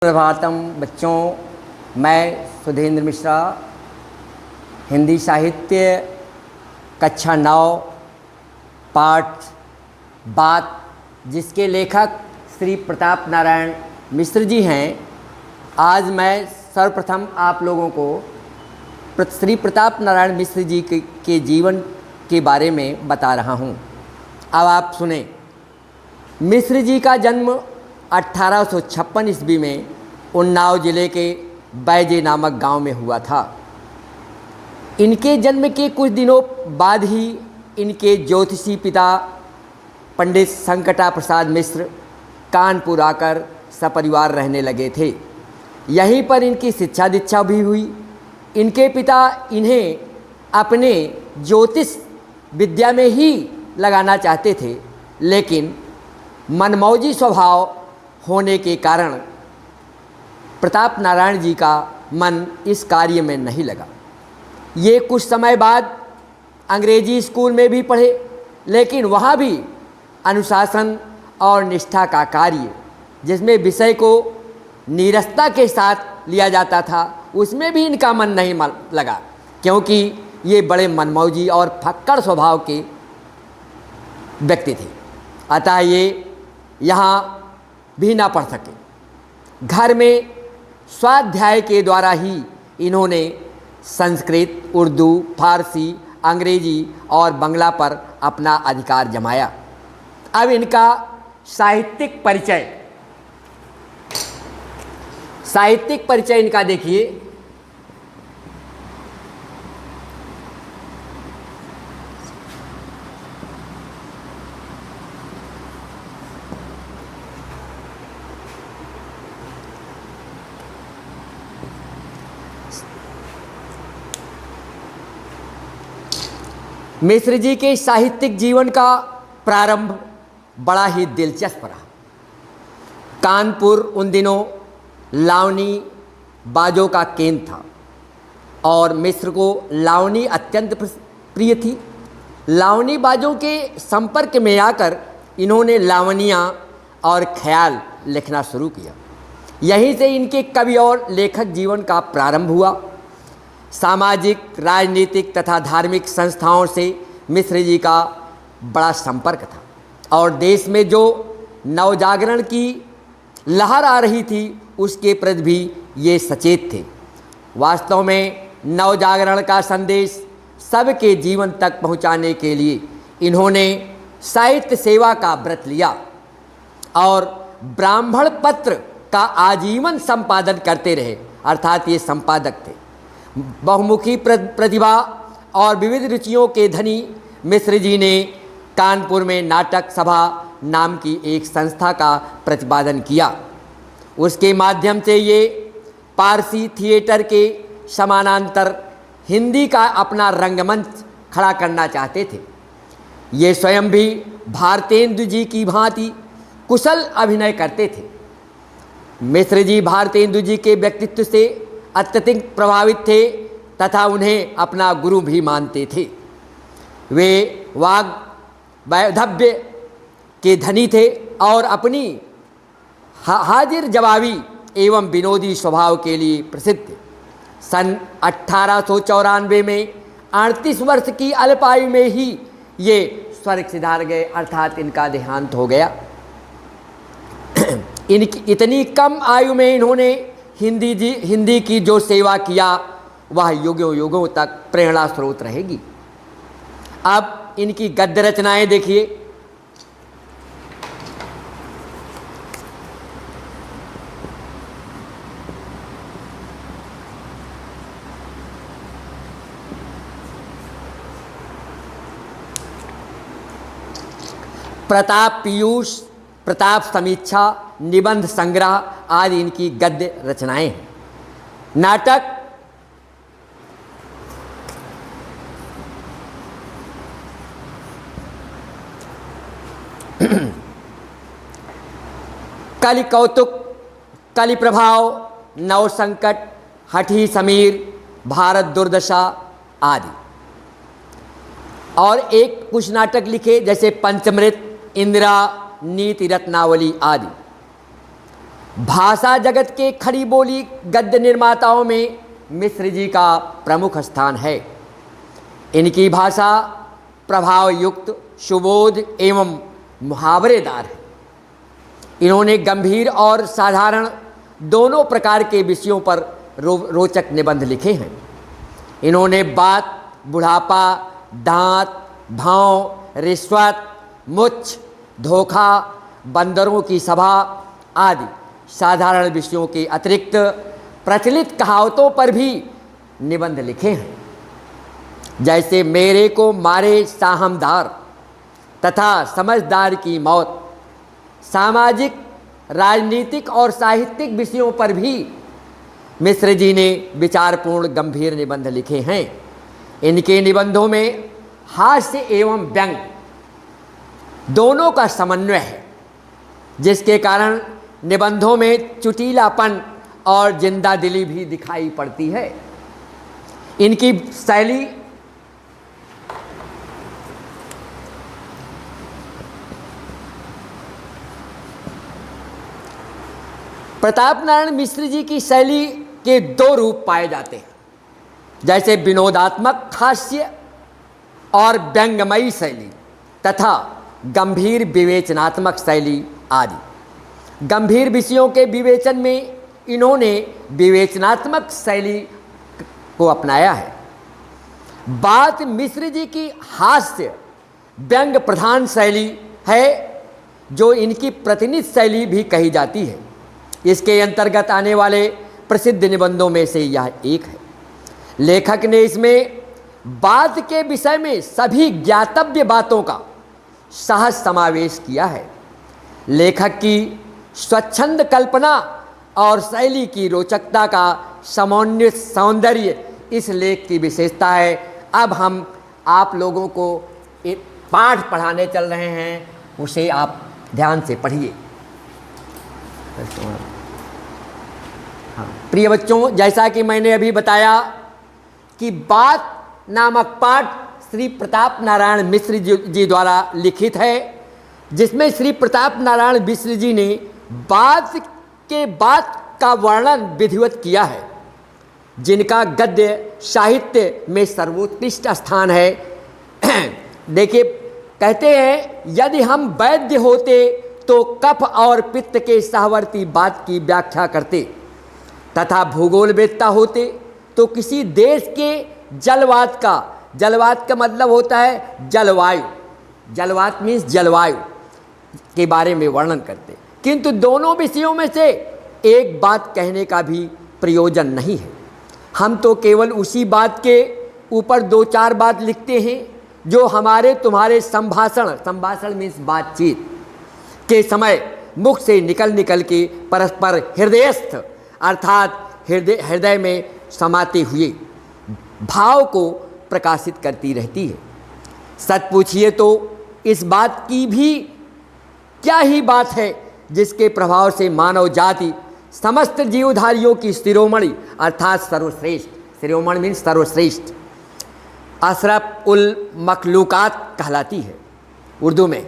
प्रभातम बच्चों, मैं सुधींद्र मिश्रा हिंदी साहित्य कक्षा 9 पाठ बात जिसके लेखक श्री प्रताप नारायण मिश्र जी हैं। आज मैं सर्वप्रथम आप लोगों को श्री प्रताप नारायण मिश्र जी के जीवन के बारे में बता रहा हूँ। अब आप सुने। मिश्र जी का जन्म 1856 ईस्वी में उन्नाव जिले के बैजे नामक गांव में हुआ था। इनके जन्म के कुछ दिनों बाद ही इनके ज्योतिषी पिता पंडित संकटा प्रसाद मिश्र कानपुर आकर सपरिवार रहने लगे थे। यहीं पर इनकी शिक्षा दीक्षा भी हुई। इनके पिता इन्हें अपने ज्योतिष विद्या में ही लगाना चाहते थे, लेकिन मनमौजी स्वभाव होने के कारण प्रताप नारायण जी का मन इस कार्य में नहीं लगा। ये कुछ समय बाद अंग्रेजी स्कूल में भी पढ़े, लेकिन वहाँ भी अनुशासन और निष्ठा का कार्य जिसमें विषय को नीरसता के साथ लिया जाता था, उसमें भी इनका मन नहीं लगा, क्योंकि ये बड़े मनमौजी और फक्कड़ स्वभाव के व्यक्ति थे। अतः ये यहाँ भी ना पढ़ सके। घर में स्वाध्याय के द्वारा ही इन्होंने संस्कृत, उर्दू, फारसी, अंग्रेजी और बांग्ला पर अपना अधिकार जमाया। अब इनका साहित्यिक परिचय इनका देखिए। मिश्र जी के साहित्यिक जीवन का प्रारंभ बड़ा ही दिलचस्प रहा। कानपुर उन दिनों लावनी बाजों का केंद्र था और मिश्र को लावनी अत्यंत प्रिय थी। लावनी बाजों के संपर्क में आकर इन्होंने लावनियाँ और ख्याल लिखना शुरू किया। यहीं से इनके कवि और लेखक जीवन का प्रारंभ हुआ। सामाजिक, राजनीतिक तथा धार्मिक संस्थाओं से मिश्र जी का बड़ा संपर्क था और देश में जो नवजागरण की लहर आ रही थी उसके प्रति भी ये सचेत थे। वास्तव में नवजागरण का संदेश सबके जीवन तक पहुंचाने के लिए इन्होंने साहित्य सेवा का व्रत लिया और ब्राह्मण पत्र का आजीवन संपादन करते रहे। अर्थात ये संपादक थे। बहुमुखी प्रतिभा और विविध रुचियों के धनी मिश्र जी ने कानपुर में नाटक सभा नाम की एक संस्था का प्रतिपादन किया। उसके माध्यम से ये पारसी थिएटर के समानांतर हिंदी का अपना रंगमंच खड़ा करना चाहते थे। ये स्वयं भी भारतेंदु जी की भांति कुशल अभिनय करते थे। मिश्र जी भारतेंदु जी के व्यक्तित्व से अत्यधिक प्रभावित थे तथा उन्हें अपना गुरु भी मानते थे। वे वाग वैधव्य के धनी थे और अपनी हाजिर जवाबी एवं विनोदी स्वभाव के लिए प्रसिद्ध थे। सन 1894 में 38 वर्ष की अल्पायु में ही ये स्वर्ग सिधार गए, अर्थात इनका देहांत हो गया। इनकी इतनी कम आयु में इन्होंने हिंदी की जो सेवा किया वह युगों युगों तक प्रेरणा स्रोत रहेगी। अब इनकी गद्य रचनाएं देखिए। प्रताप पीयूष, प्रताप समीक्षा, निबंध संग्रह आदि इनकी गद्य रचनाएं हैं। नाटक कलि कौतुक, कलि प्रभाव, नव संकट, हठी समीर, भारत दुर्दशा आदि। और एक कुछ नाटक लिखे जैसे पंचमृत, इंदिरा, नीति रत्नावली आदि। भाषा जगत के खड़ी बोली गद्य निर्माताओं में मिश्र जी का प्रमुख स्थान है। इनकी भाषा प्रभाव युक्त, सुबोध एवं मुहावरेदार है। इन्होंने गंभीर और साधारण दोनों प्रकार के विषयों पर रोचक निबंध लिखे हैं। इन्होंने बात, बुढ़ापा, दांत, भाव, रिश्वत, मुच्छ, धोखा, बंदरों की सभा आदि साधारण विषयों के अतिरिक्त प्रचलित कहावतों पर भी निबंध लिखे हैं, जैसे मेरे को मारे साहमदार तथा समझदार की मौत। सामाजिक, राजनीतिक और साहित्यिक विषयों पर भी मिश्र जी ने विचारपूर्ण गंभीर निबंध लिखे हैं। इनके निबंधों में हास्य एवं व्यंग दोनों का समन्वय है, जिसके कारण निबंधों में चुटीलापन और जिंदादिली भी दिखाई पड़ती है। इनकी शैली प्रताप नारायण मिश्र जी की शैली के दो रूप पाए जाते हैं, जैसे विनोदात्मक हास्य और व्यंग्यमयी शैली तथा गंभीर विवेचनात्मक शैली आदि। गंभीर विषयों के विवेचन में इन्होंने विवेचनात्मक शैली को अपनाया है। बात मिश्र जी की हास्य व्यंग प्रधान शैली है, जो इनकी प्रतिनिधि शैली भी कही जाती है। इसके अंतर्गत आने वाले प्रसिद्ध निबंधों में से यह एक है। लेखक ने इसमें बात के विषय में सभी ज्ञातव्य बातों का सहज समावेश किया है। लेखक की स्वच्छंद कल्पना और शैली की रोचकता का समन्वित सौंदर्य इस लेख की विशेषता है। अब हम आप लोगों को एक पाठ पढ़ाने चल रहे हैं, उसे आप ध्यान से पढ़िए। हाँ, प्रिय बच्चों, जैसा कि मैंने अभी बताया कि बात नामक पाठ श्री प्रताप नारायण मिश्र जी द्वारा लिखित है, जिसमें श्री प्रताप नारायण मिश्र जी ने बात का वर्णन विधिवत किया है, जिनका गद्य साहित्य में सर्वोत्कृष्ट स्थान है। देखिए, कहते हैं यदि हम वैद्य होते तो कफ और पित्त के सहवर्ती बात की व्याख्या करते, तथा भूगोलवेत्ता होते तो किसी देश के जलवात का मतलब होता है जलवायु, जलवात मीन्स जलवायु के बारे में वर्णन करते। किंतु दोनों विषयों में से एक बात कहने का भी प्रयोजन नहीं है। हम तो केवल उसी बात के ऊपर दो चार बात लिखते हैं जो हमारे तुम्हारे संभाषण मीन्स बातचीत के समय मुख से निकल के परस्पर हृदयस्थ अर्थात हृदय में समाते हुए भाव को प्रकाशित करती रहती है। सच पूछिए तो इस बात की भी क्या ही बात है जिसके प्रभाव से मानव जाति समस्त जीवधारियों की शिरोमणि अर्थात सर्वश्रेष्ठ, शिरोमणि मीन्स सर्वश्रेष्ठ, अशरफ उल मखलूकात कहलाती है। उर्दू में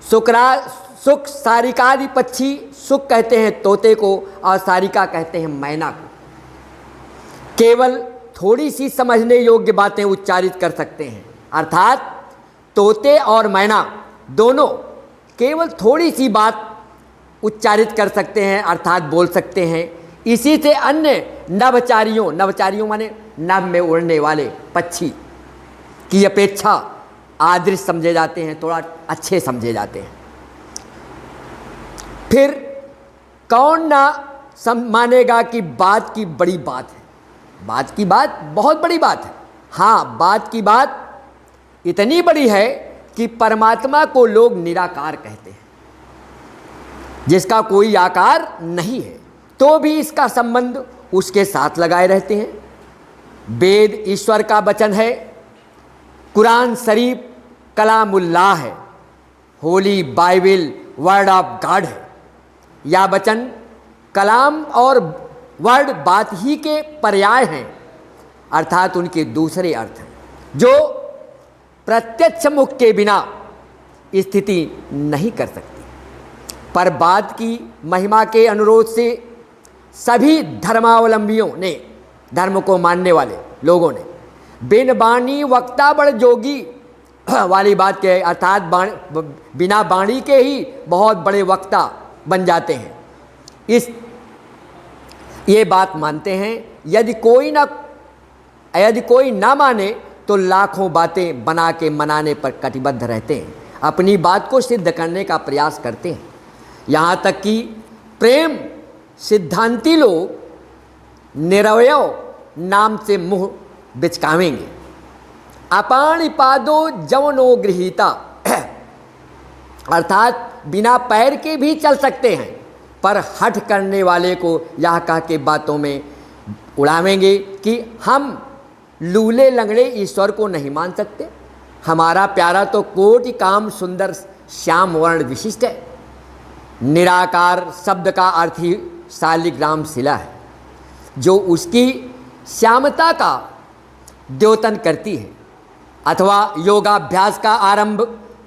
सुख सारिकादि पक्षी, सुख कहते हैं तोते को और सारिका कहते हैं मैना को, केवल थोड़ी सी समझने योग्य बातें उच्चारित कर सकते हैं। अर्थात तोते और मैना दोनों केवल थोड़ी सी बात उच्चारित कर सकते हैं, अर्थात बोल सकते हैं। इसी से अन्य नभचारियों माने नभ में उड़ने वाले पक्षी की अपेक्षा आदृश समझे जाते हैं, थोड़ा अच्छे समझे जाते हैं। फिर कौन ना मानेगा कि बात की बड़ी बात है, बात की बात बहुत बड़ी बात है। हाँ, बात की बात इतनी बड़ी है कि परमात्मा को लोग निराकार कहते हैं, जिसका कोई आकार नहीं है, तो भी इसका संबंध उसके साथ लगाए रहते हैं। वेद ईश्वर का वचन है, कुरान शरीफ कलामुल्लाह है, Holi Bible word of God है। यह वचन कलाम और वर्ड बात ही के पर्याय हैं, अर्थात उनके दूसरे अर्थ हैं, जो प्रत्यक्ष मुख के बिना स्थिति नहीं कर सकती। पर बात की महिमा के अनुरोध से सभी धर्मावलंबियों ने, धर्म को मानने वाले लोगों ने, बिन बाणी वक्ता बड़ जोगी वाली बात के, अर्थात बिना बाणी के ही बहुत बड़े वक्ता बन जाते हैं। ये बात मानते हैं। यदि कोई ना माने तो लाखों बातें बना के मनाने पर कटिबद्ध रहते हैं, अपनी बात को सिद्ध करने का प्रयास करते हैं। यहाँ तक कि प्रेम सिद्धांती लोग निरवयव नाम से मुँह बिचकावेंगे। अपाणिपादो जवनो गृहीता अर्थात बिना पैर के भी चल सकते हैं, पर हठ करने वाले को यह कह के बातों में उड़ावेंगे कि हम लूले लंगड़े ईश्वर को नहीं मान सकते, हमारा प्यारा तो कोटि काम सुंदर श्याम वर्ण विशिष्ट है। निराकार शब्द का अर्थ ही शालिग्राम शिला है, जो उसकी श्यामता का द्योतन करती है, अथवा योगाभ्यास का आरंभ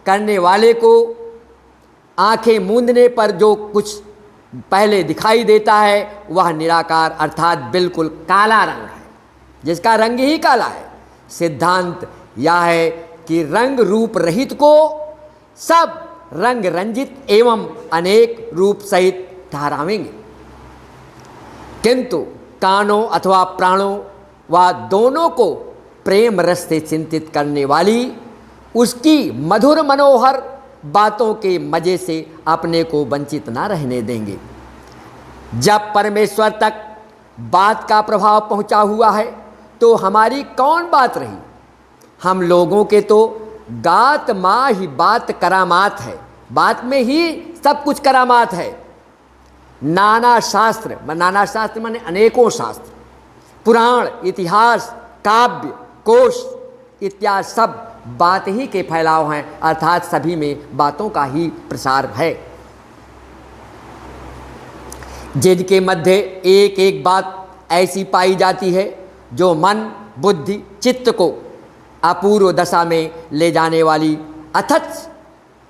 करने वाले को आंखें मूंदने पर जो कुछ पहले दिखाई देता है वह निराकार अर्थात बिल्कुल काला रंग है, जिसका रंग ही काला है। सिद्धांत यह है कि रंग रूप रहित को सब रंग रंजित एवं अनेक रूप सहित ठहरावेंगे, किंतु कानों अथवा प्राणों व दोनों को प्रेम रस से चिंतित करने वाली उसकी मधुर मनोहर बातों के मजे से अपने को वंचित ना रहने देंगे। जब परमेश्वर तक बात का प्रभाव पहुंचा हुआ है तो हमारी कौन बात रही। हम लोगों के तो गात माँ ही बात करामात है, बात में ही सब कुछ करामात है। नाना शास्त्र माने अनेकों शास्त्र, पुराण, इतिहास, काव्य, कोश इत्यादि सब बात ही के फैलाव हैं, अर्थात सभी में बातों का ही प्रसार है, जिनके मध्य एक एक बात ऐसी पाई जाती है जो मन, बुद्धि, चित्त को अपूर्व दशा में ले जाने वाली, अथच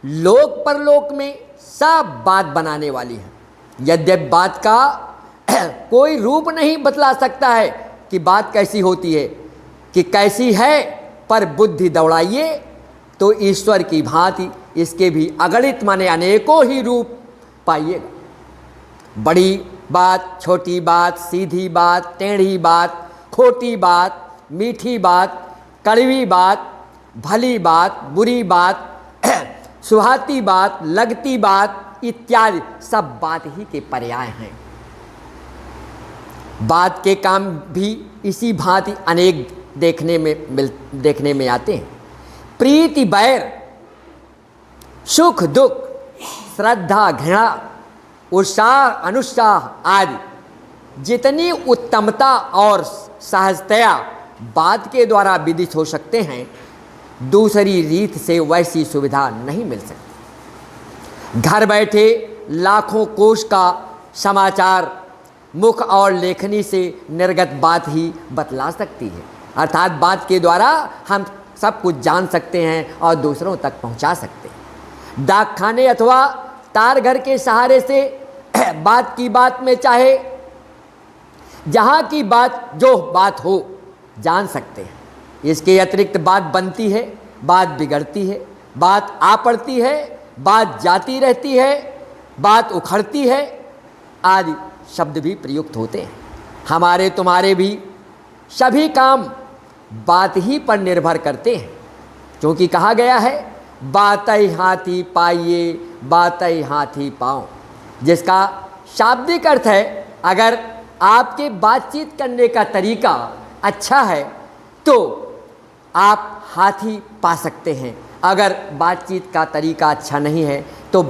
लोक परलोक में सब बात बनाने वाली है। यद्यपि बात का कोई रूप नहीं बतला सकता है कि बात कैसी होती है, कि कैसी है, पर बुद्धि दौड़ाइए तो ईश्वर की भांति इसके भी अगणित माने अनेकों ही रूप पाइएगा। बड़ी बात, छोटी बात, सीधी बात, टेढ़ी बात, खोटी बात, मीठी बात, कड़वी बात, भली बात, बुरी बात, सुहाती बात, लगती बात इत्यादि सब बात ही के पर्याय हैं। बात के काम भी इसी भांति अनेक देखने में आते हैं। प्रीति, बैर, सुख दुख, श्रद्धा, घृणा, उत्साह, अनुत्साह आदि जितनी उत्तमता और सहजतया बात के द्वारा विदित हो सकते हैं, दूसरी रीत से वैसी सुविधा नहीं मिल सकती। घर बैठे लाखों कोश का समाचार मुख और लेखनी से निर्गत बात ही बतला सकती है, अर्थात बात के द्वारा हम सब कुछ जान सकते हैं और दूसरों तक पहुंचा सकते हैं। डाक खाने अथवा तार घर के सहारे से बात की बात में चाहे जहाँ की बात जो बात हो जान सकते हैं। इसके अतिरिक्त बात बनती है, बात बिगड़ती है, बात आ पड़ती है, बात जाती रहती है, बात उखड़ती है आदि शब्द भी प्रयुक्त होते हैं। हमारे तुम्हारे भी सभी काम बात ही पर निर्भर करते हैं, क्योंकि कहा गया है बातै हाथी पाइए बातै हाथी पाओ, जिसका शाब्दिक अर्थ है अगर आपके बातचीत करने का तरीका अच्छा है तो आप हाथी पा सकते हैं, अगर बातचीत का तरीका अच्छा नहीं है तो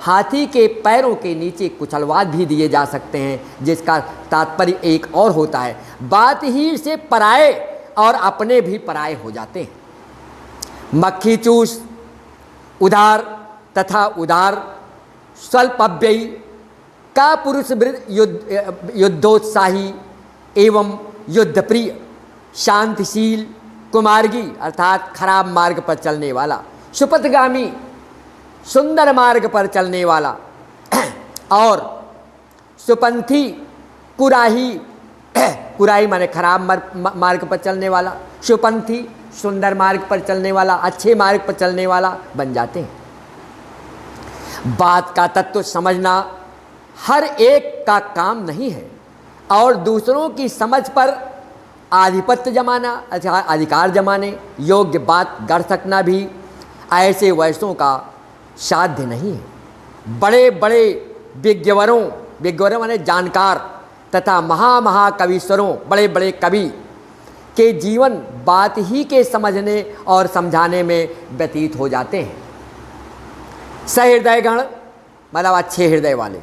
हाथी के पैरों के नीचे कुचलवा भी दिए जा सकते हैं, जिसका तात्पर्य एक और होता है, बात ही से पराये और अपने भी पराये हो जाते हैं। मक्खी चूस, उदार तथा उदार, स्वल्पव्ययी, का पुरुष युद्धोत्साही एवं युद्धप्रिय, शांतिशील, कुमार्गी अर्थात खराब मार्ग पर चलने वाला, सुपथगामी सुंदर मार्ग पर चलने वाला, और सुपंथी कुराही, कुराही माने खराब मार्ग पर चलने वाला, सुपंथी सुंदर मार्ग पर चलने वाला, अच्छे मार्ग पर चलने वाला बन जाते हैं। बात का तत्व समझना हर एक का काम नहीं है और दूसरों की समझ पर आधिपत्य जमाना, अधिकार जमाने योग्य बात गढ़ सकना भी ऐसे वैसों का साध्य नहीं है। बड़े बड़े विज्ञवरों माने जानकार तथा महाकविश्वरों, बड़े बड़े कवि के जीवन बात ही के समझने और समझाने में व्यतीत हो जाते हैं। सहृदयगण मतलब अच्छे हृदय वाले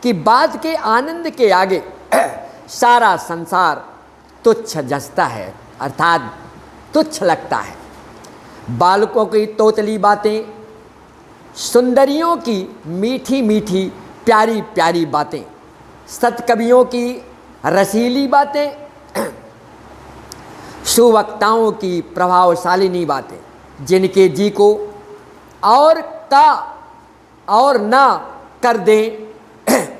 कि बात के आनंद के आगे सारा संसार तुच्छ जसता है, अर्थात तुच्छ लगता है। बालकों की तोतली बातें, सुंदरियों की मीठी मीठी प्यारी प्यारी बातें, सत्कवियों की रसीली बातें, सुवक्ताओं की प्रभावशालिनी बातें, जिनके जी को और ना कर दें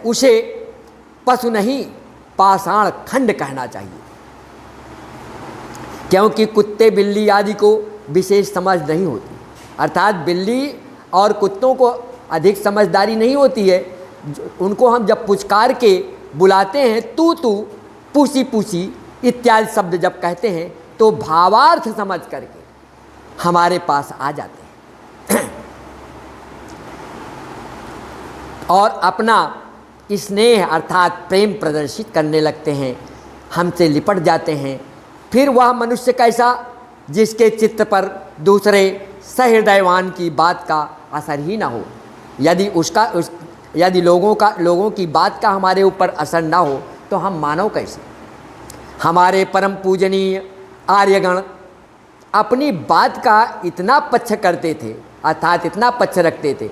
उसे पशु नहीं पाषाण खंड कहना चाहिए। क्योंकि कुत्ते बिल्ली आदि को विशेष समझ नहीं होती, अर्थात बिल्ली और कुत्तों को अधिक समझदारी नहीं होती है। उनको हम जब पुचकार के बुलाते हैं, तू तू पूसी पूसी इत्यादि शब्द जब कहते हैं तो भावार्थ समझ करके हमारे पास आ जाते हैं और अपना स्नेह अर्थात प्रेम प्रदर्शित करने लगते हैं, हमसे लिपट जाते हैं। फिर वह मनुष्य कैसा जिसके चित्त पर दूसरे सहृदयवान की बात का असर ही ना हो। यदि लोगों की बात का हमारे ऊपर असर ना हो तो हम मानव कैसे। हमारे परम पूजनीय आर्यगण अपनी बात का इतना पक्ष करते थे, अर्थात इतना पक्ष रखते थे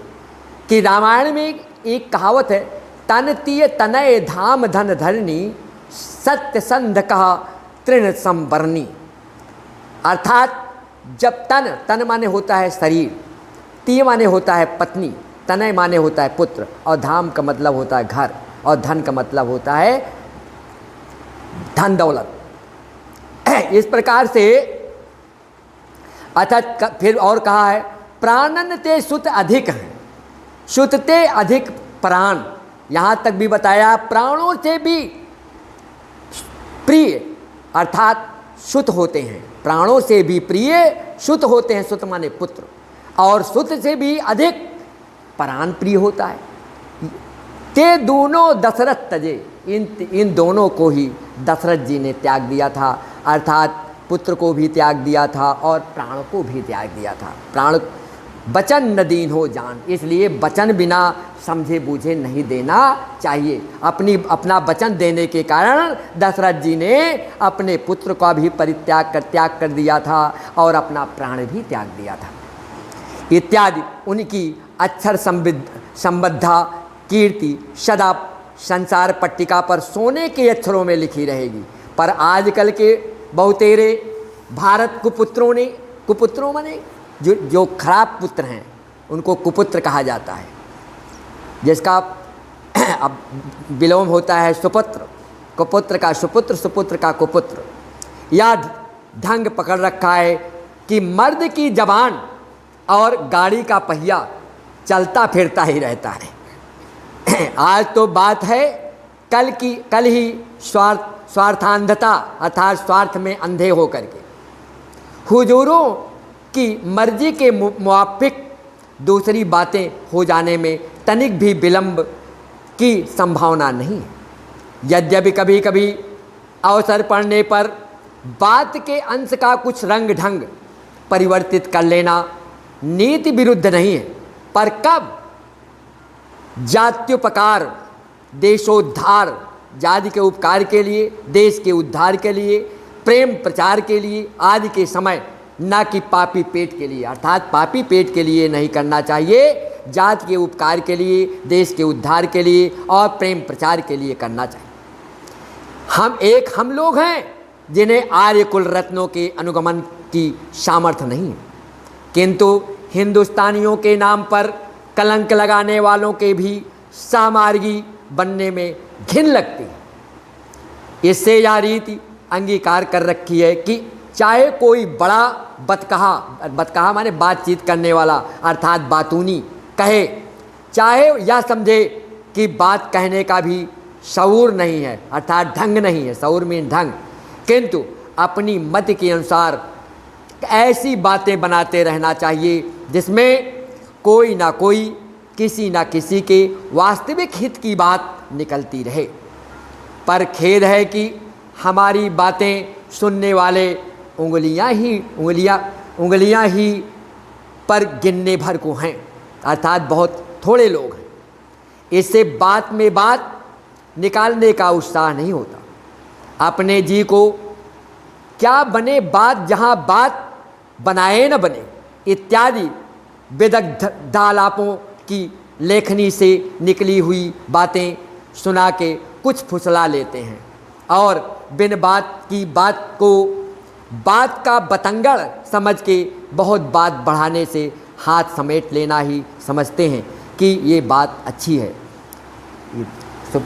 कि रामायण में एक कहावत है, तन तिय तनय धाम धन धरनी सत्य संध कहा तृण संवरणी। अर्थात जब तन माने होता है शरीर, तिय माने होता है पत्नी, तनय माने होता है पुत्र और धाम का मतलब होता है घर और धन का मतलब होता है धन दौलत। इस प्रकार से अर्थात फिर और कहा है, प्राणन ते सुत अधिक हैं, सुत ते अधिक प्राण। यहाँ तक भी बताया प्राणों से भी प्रिय अर्थात सुत होते हैं, प्राणों से भी प्रिय सुत होते हैं, सुत माने पुत्र, और सुत से भी अधिक प्राण प्रिय होता है। ते दोनों दशरथ तजे, इन दोनों को ही दशरथ जी ने त्याग दिया था, अर्थात पुत्र को भी त्याग दिया था और प्राण को भी त्याग दिया था। प्राण वचन न दीन हो जान, इसलिए वचन बिना समझे बूझे नहीं देना चाहिए। अपना वचन देने के कारण दशरथ जी ने अपने पुत्र का भी त्याग कर दिया था और अपना प्राण भी त्याग दिया था इत्यादि। उनकी अक्षर संबद्धा कीर्ति सदा संसार पट्टिका पर सोने के अक्षरों में लिखी रहेगी। पर आजकल के बहुतेरे भारत कुपुत्रों माने जो खराब पुत्र हैं उनको कुपुत्र कहा जाता है, जिसका अब विलोम होता है सुपुत्र, कुपुत्र का सुपुत्र, सुपुत्र का कुपुत्र। या ढंग पकड़ रखा है कि मर्द की जबान और गाड़ी का पहिया चलता फिरता ही रहता है। आज तो बात है कल ही स्वार्थांधता अर्थात स्वार्थ में अंधे हो करके हुजूरों की मर्जी के मुवाफिक दूसरी बातें हो जाने में तनिक भी विलंब की संभावना नहीं है। यद्यपि कभी कभी अवसर पड़ने पर बात के अंश का कुछ रंग ढंग परिवर्तित कर लेना नीति विरुद्ध नहीं है, पर कब जात्युपकार देशोद्धार, जाति के उपकार के लिए, देश के उद्धार के लिए, प्रेम प्रचार के लिए आदि के समय, न कि पापी पेट के लिए, अर्थात पापी पेट के लिए नहीं करना चाहिए, जाति के उपकार के लिए, देश के उद्धार के लिए और प्रेम प्रचार के लिए करना चाहिए। हम लोग हैं जिन्हें आर्य कुल रत्नों के अनुगमन की सामर्थ्य नहीं है, किंतु हिंदुस्तानियों के नाम पर कलंक लगाने वालों के भी सहमार्गी बनने में घिन लगती है। इससे यह रीति अंगीकार कर रखी है कि चाहे कोई बड़ा बतकहा माने बातचीत करने वाला अर्थात बातूनी कहे, चाहे यह समझे कि बात कहने का भी शऊर नहीं है अर्थात ढंग नहीं है, शऊर मीन ढंग, किंतु अपनी मत के अनुसार ऐसी बातें बनाते रहना चाहिए जिसमें कोई ना कोई किसी ना किसी के वास्तविक हित की बात निकलती रहे। पर खेद है कि हमारी बातें सुनने वाले उंगलियां ही पर गिनने भर को हैं अर्थात बहुत थोड़े लोग हैं। इससे बात में बात निकालने का उत्साह नहीं होता। अपने जी को क्या बने बात जहाँ बात बनाए न बने इत्यादि विदग्धालापों की लेखनी से निकली हुई बातें सुना के कुछ फुसला लेते हैं और बिन बात की बात को बात का बतंगड़ समझ के बहुत बात बढ़ाने से हाथ समेट लेना ही समझते हैं कि ये बात अच्छी है। ये सब